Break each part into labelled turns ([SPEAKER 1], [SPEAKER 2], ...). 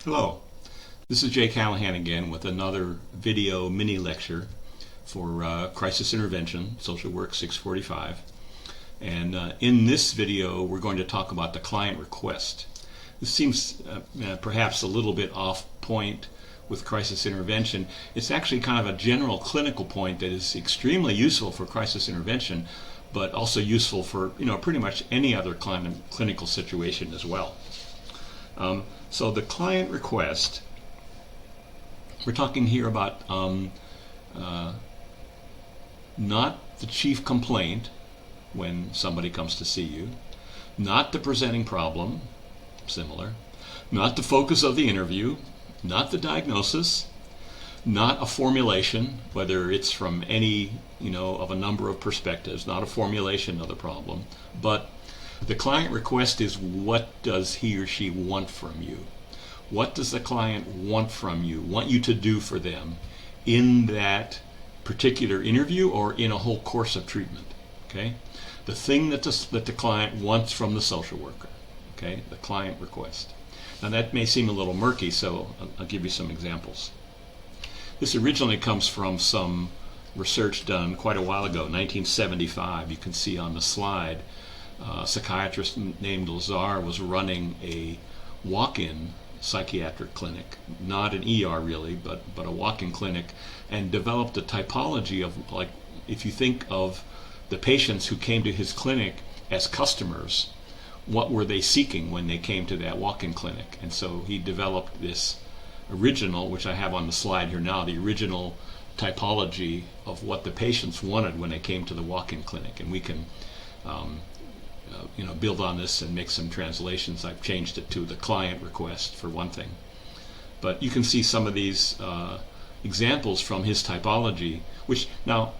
[SPEAKER 1] Hello, this is Jay Callahan again with another video mini lecture for Crisis Intervention, Social Work 645. And in this video, we're going to talk about the client request. This seems perhaps a little bit off point with crisis intervention. It's actually kind of a general clinical point that is extremely useful for crisis intervention, but also useful for pretty much any other clinical situation as well. So the client request, we're talking here about not the chief complaint when somebody comes to see you, not the presenting problem, similar, not the focus of the interview, not the diagnosis, not a formulation, whether it's from any, of a number of perspectives, not a formulation of the problem, but the client request is what does he or she want from you? What does the client want from you, want you to do for them in that particular interview or in a whole course of treatment? Okay, the thing that the client wants from the social worker. Okay, the client request. Now that may seem a little murky, so I'll give you some examples. This originally comes from some research done quite a while ago, 1975. You can see on the slide. A psychiatrist named Lazar was running a walk-in psychiatric clinic, not an ER really, but a walk-in clinic, and developed a typology of, like, if you think of the patients who came to his clinic as customers, what were they seeking when they came to that walk-in clinic? And so he developed this original, which I have on the slide here now, the original typology of what the patients wanted when they came to the walk-in clinic. And we can build on this and make some translations. I've changed it to the client request for one thing. But you can see some of these examples from his typology, which now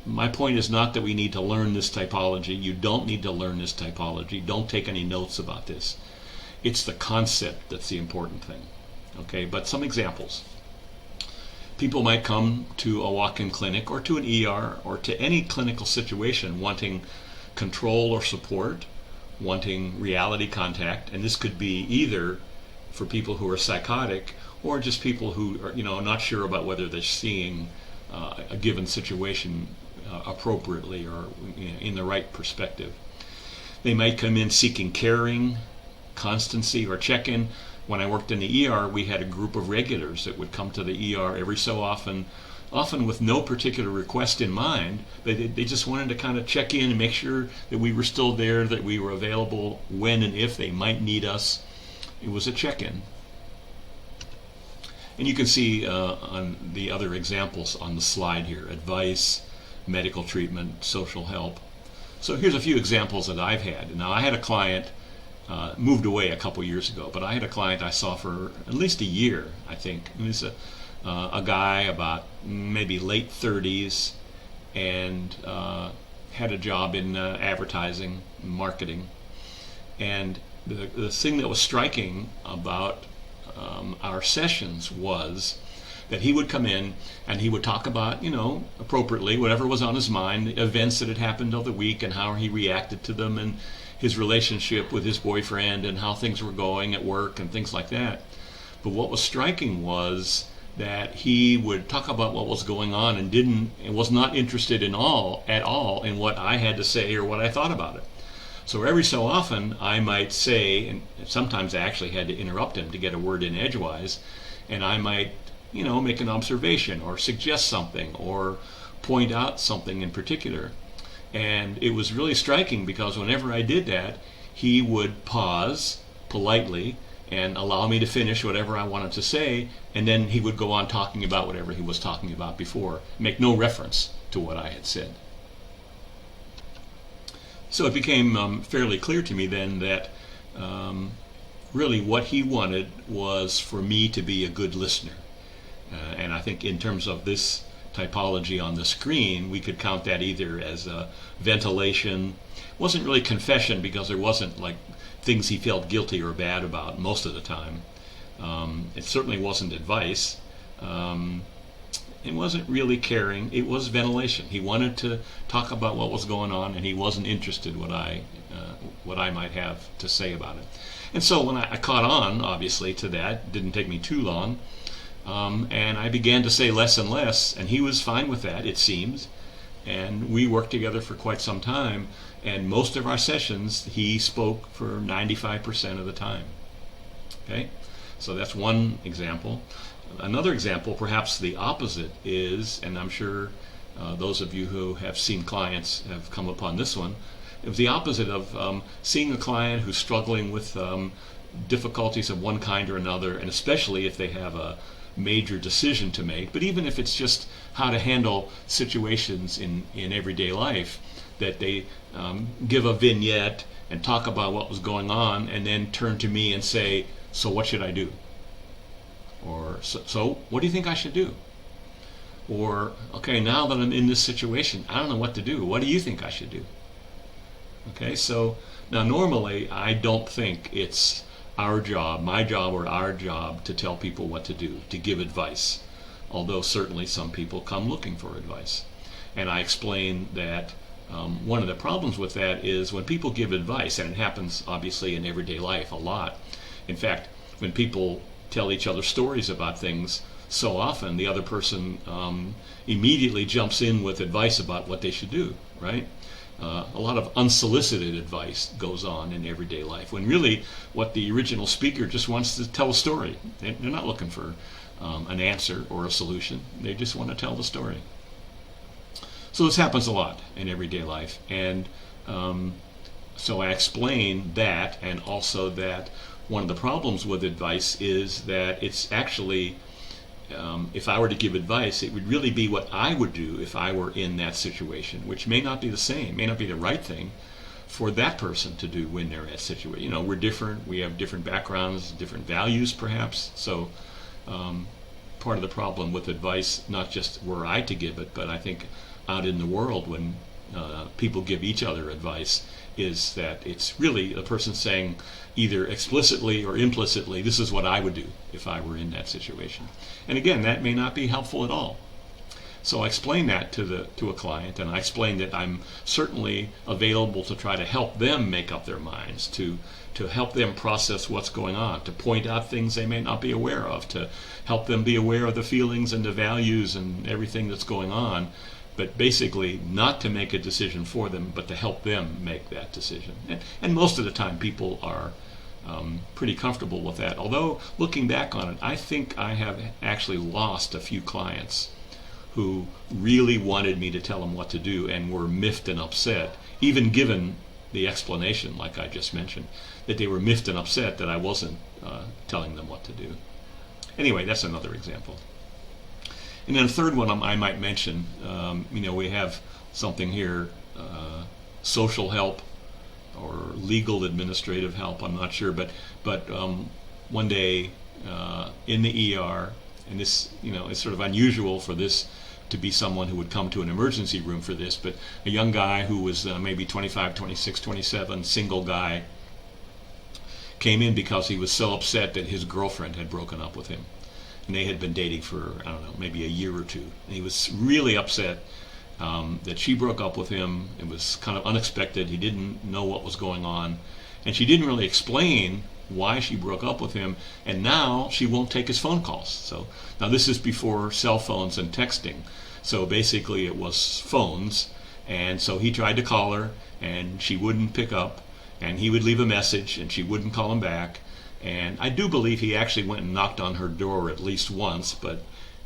[SPEAKER 1] my point is not that we need to learn this typology. You don't need to learn this typology. Don't take any notes about this. It's the concept that's the important thing. Okay, but some examples. People might come to a walk-in clinic or to an ER or to any clinical situation wanting control or support, wanting reality contact, and this could be either for people who are psychotic or just people who are not sure about whether they're seeing a given situation appropriately or in the right perspective. They might come in seeking caring, constancy, or check-in. When I worked in the ER, we had a group of regulars that would come to the ER every so often with no particular request in mind. They just wanted to kind of check in and make sure that we were still there, that we were available when and if they might need us. It was a check-in. And you can see on the other examples on the slide here, advice, medical treatment, social help. So here's a few examples that I've had. Now I had a client, moved away a couple years ago, but I had a client I saw for at least a year, I think. He was a guy about maybe late 30s and had a job in advertising, marketing. And the thing that was striking about our sessions was that he would come in and he would talk about, appropriately, whatever was on his mind, events that had happened over the week and how he reacted to them, and his relationship with his boyfriend and how things were going at work and things like that. But what was striking was that he would talk about what was going on and was not interested at all in what I had to say or what I thought about it. So every so often I might say, and sometimes I actually had to interrupt him to get a word in edgewise, and I might, make an observation or suggest something or point out something in particular. And it was really striking because whenever I did that, he would pause politely and allow me to finish whatever I wanted to say, and then he would go on talking about whatever he was talking about before, make no reference to what I had said. So it became fairly clear to me then that really what he wanted was for me to be a good listener. And I think in terms of this typology on the screen, we could count that either as a ventilation. It wasn't really confession because there wasn't like things he felt guilty or bad about most of the time. It certainly wasn't advice. It wasn't really caring. It was ventilation. He wanted to talk about what was going on, and he wasn't interested what I might have to say about it. And so when I caught on, obviously, to that, it didn't take me too long, and I began to say less and less, and he was fine with that, it seems. And we worked together for quite some time, and most of our sessions, he spoke for 95% of the time. Okay? So that's one example. Another example, perhaps the opposite, is, and I'm sure those of you who have seen clients have come upon this one, it was the opposite of seeing a client who's struggling with difficulties of one kind or another, and especially if they have a major decision to make, but even if it's just how to handle situations in everyday life, that they give a vignette and talk about what was going on and then turn to me and say, so what should I do? Or, so what do you think I should do? Or, okay, now that I'm in this situation, I don't know what to do. What do you think I should do? Okay, so now normally I don't think it's our job, my job or our job, to tell people what to do, to give advice. Although certainly some people come looking for advice. And I explain that one of the problems with that is when people give advice, and it happens obviously in everyday life a lot. In fact, when people tell each other stories about things, so often the other person immediately jumps in with advice about what they should do, right? A lot of unsolicited advice goes on in everyday life, when really what the original speaker just wants to tell a story. They're not looking for an answer or a solution. They just want to tell the story. So this happens a lot in everyday life, and so I explain that, and also that one of the problems with advice is that it's actually, if I were to give advice, it would really be what I would do if I were in that situation, which may not be the same, may not be the right thing for that person to do when they're at that situation. You know, we're different, we have different backgrounds, different values perhaps, so part of the problem with advice, not just were I to give it, but I think out in the world when people give each other advice, is that it's really a person saying either explicitly or implicitly, this is what I would do if I were in that situation. And again, that may not be helpful at all. So I explain that to a client, and I explain that I'm certainly available to try to help them make up their minds, to help them process what's going on, to point out things they may not be aware of, to help them be aware of the feelings and the values and everything that's going on, but basically not to make a decision for them, but to help them make that decision. And most of the time people are pretty comfortable with that. Although, looking back on it, I think I have actually lost a few clients who really wanted me to tell them what to do and were miffed and upset, even given the explanation, like I just mentioned, that they were miffed and upset that I wasn't telling them what to do. Anyway, that's another example. And then a third one I might mention, we have something here, social help or legal administrative help, I'm not sure, but one day in the ER, and this, it's sort of unusual for this to be someone who would come to an emergency room for this, but a young guy who was maybe 25, 26, 27, single guy, came in because he was so upset that his girlfriend had broken up with him. And they had been dating for, I don't know, maybe a year or two. And he was really upset that she broke up with him. It was kind of unexpected. He didn't know what was going on. And she didn't really explain why she broke up with him. And now she won't take his phone calls. So now this is before cell phones and texting. So basically it was phones. And so he tried to call her, and she wouldn't pick up. And he would leave a message, and she wouldn't call him back. And I do believe he actually went and knocked on her door at least once, but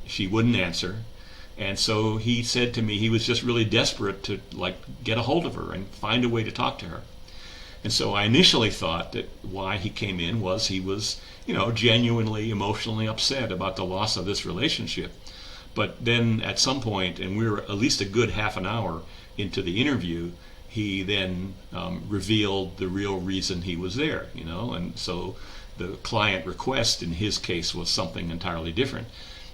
[SPEAKER 1] she wouldn't answer. And so he said to me he was just really desperate to get a hold of her and find a way to talk to her. And so I initially thought that why he came in was he was, genuinely emotionally upset about the loss of this relationship. But then at some point, and we were at least a good half an hour into the interview, he then revealed the real reason he was there, and so the client request in his case was something entirely different.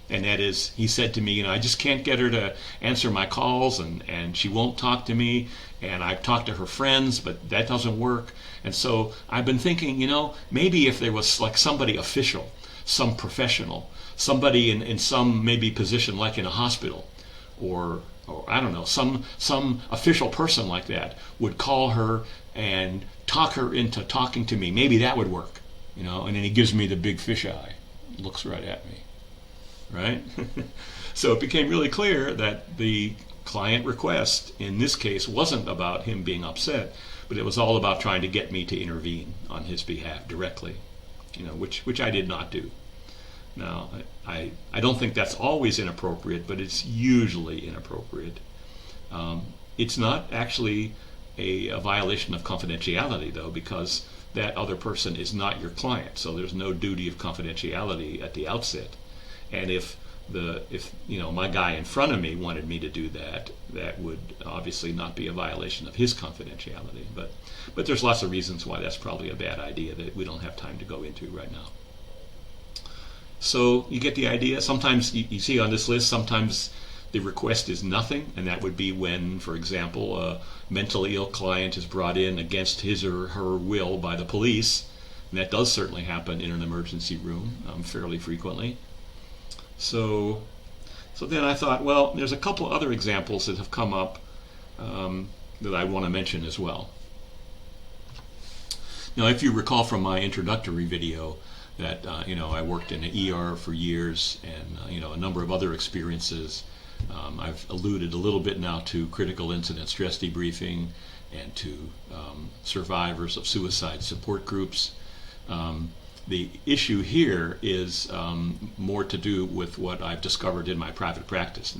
[SPEAKER 1] And that is, he said to me, I just can't get her to answer my calls, and she won't talk to me, and I've talked to her friends, but that doesn't work. And so I've been thinking, maybe if there was somebody official, some professional, somebody in some maybe position like in a hospital, or I don't know, some official person like that would call her and talk her into talking to me. Maybe that would work. and then he gives me the big fisheye, looks right at me, right? So it became really clear that the client request in this case wasn't about him being upset, but it was all about trying to get me to intervene on his behalf directly, which I did not do. Now, I don't think that's always inappropriate, but it's usually inappropriate. It's not actually a violation of confidentiality, though, because that other person is not your client, so there's no duty of confidentiality at the outset. And if my guy in front of me wanted me to do that, that would obviously not be a violation of his confidentiality. But there's lots of reasons why that's probably a bad idea that we don't have time to go into right now. So you get the idea. Sometimes you see on this list, sometimes the request is nothing, and that would be when, for example, a mentally ill client is brought in against his or her will by the police, and that does certainly happen in an emergency room fairly frequently. So then I thought, well, there's a couple other examples that have come up that I want to mention as well. Now, if you recall from my introductory video that I worked in an ER for years, and a number of other experiences. I've alluded a little bit now to critical incident stress debriefing and to survivors of suicide support groups. The issue here is more to do with what I've discovered in my private practice.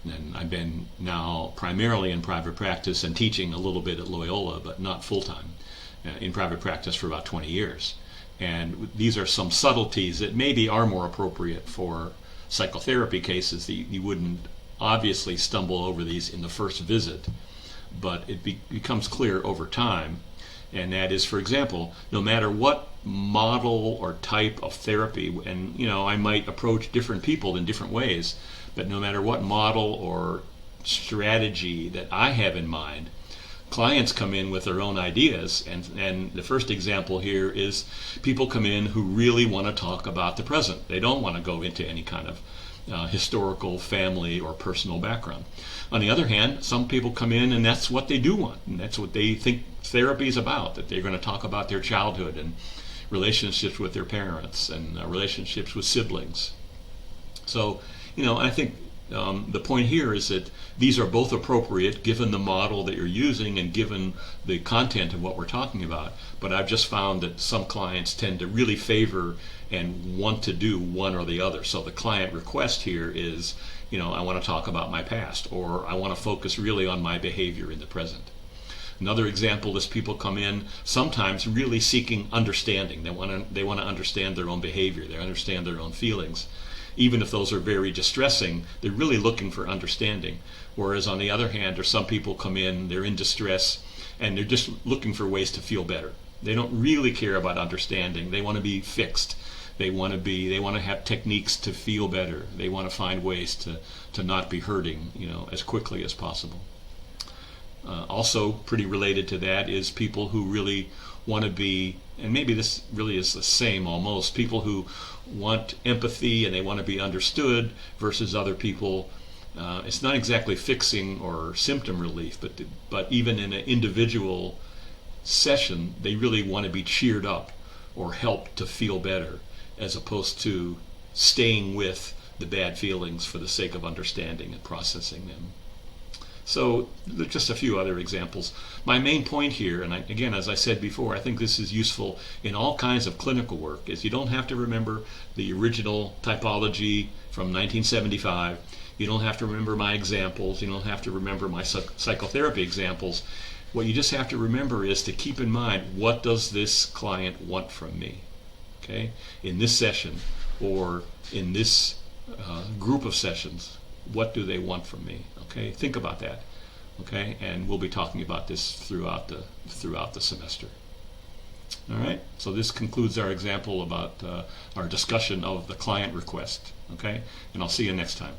[SPEAKER 1] And I've been now primarily in private practice and teaching a little bit at Loyola, but not full-time, in private practice for about 20 years. And these are some subtleties that maybe are more appropriate for psychotherapy cases. That you wouldn't obviously stumble over these in the first visit, but it becomes clear over time. And that is, for example, no matter what model or type of therapy, and I might approach different people in different ways, but no matter what model or strategy that I have in mind, clients come in with their own ideas, and the first example here is people come in who really want to talk about the present. They don't want to go into any kind of historical, family, or personal background. On the other hand, some people come in and that's what they do want, and that's what they think therapy is about, that they're going to talk about their childhood and relationships with their parents and relationships with siblings. So, I think the point here is that these are both appropriate given the model that you're using and given the content of what we're talking about. But I've just found that some clients tend to really favor and want to do one or the other. So the client request here is, I want to talk about my past, or I want to focus really on my behavior in the present. Another example is people come in sometimes really seeking understanding. They want to understand their own behavior. They understand their own feelings. Even if those are very distressing, they're really looking for understanding. Whereas on the other hand, there's some people come in, they're in distress, and they're just looking for ways to feel better. They don't really care about understanding. They want to be fixed. They want to have techniques to feel better. They want to find ways to not be hurting, as quickly as possible. Also, pretty related to that is people who really want to be, and maybe this really is the same almost, people who want empathy and they want to be understood versus other people. It's not exactly fixing or symptom relief, but even in an individual session, they really want to be cheered up or helped to feel better, as opposed to staying with the bad feelings for the sake of understanding and processing them. So there's just a few other examples. My main point here, and again, as I said before, I think this is useful in all kinds of clinical work, is you don't have to remember the original typology from 1975. You don't have to remember my examples. You don't have to remember my psychotherapy examples. What you just have to remember is to keep in mind, what does this client want from me? Okay, in this session or in this group of sessions, what do they want from me? Okay, think about that. Okay, and we'll be talking about this throughout the semester. All right, so this concludes our example about our discussion of the client request. Okay, and I'll see you next time.